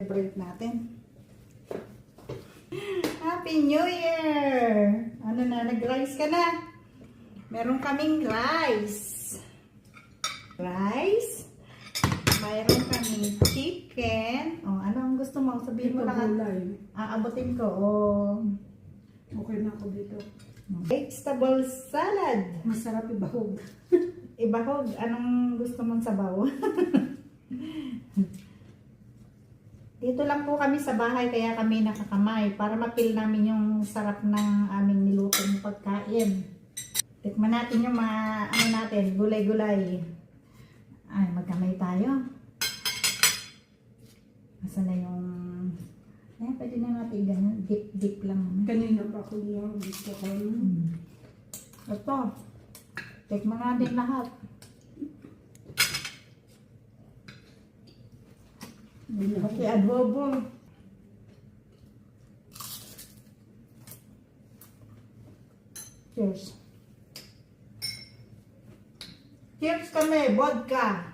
Celebrate natin. Happy New Year! Ano na, nag-rice ka na? Meron kaming rice. Rice. Mayroon kaming chicken. O, ano ang gusto mo? Sabihin mo lang. Aabotin ko. O, Okay na ako dito. vegetable salad. Masarap ibahog. Ibahog. Anong gusto mong sabaw? Dito lang po kami sa bahay kaya kami nakakamay para mapil namin yung sarap ng aming nilutong pagkain. Tikman natin yung mga ano natin, gulay-gulay. Ay, magkamay tayo. Asa na yung pwede na natin ganun. Dip lang. Kanina pa ako gusto ko. Ito. Tikman natin lahat. Okay, adobo. Cheers. Cheers kami, vodka.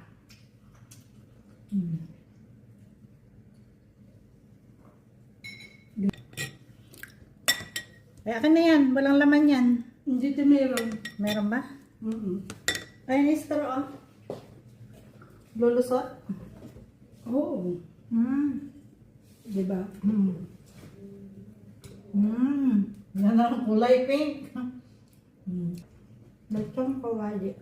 Ay, akin na yan. Walang laman yan. Hindi ito meron. Meron ba? Ay, straw. Lulusot? Oo. Diba? Yan ang kulay pink. Lechong kawali.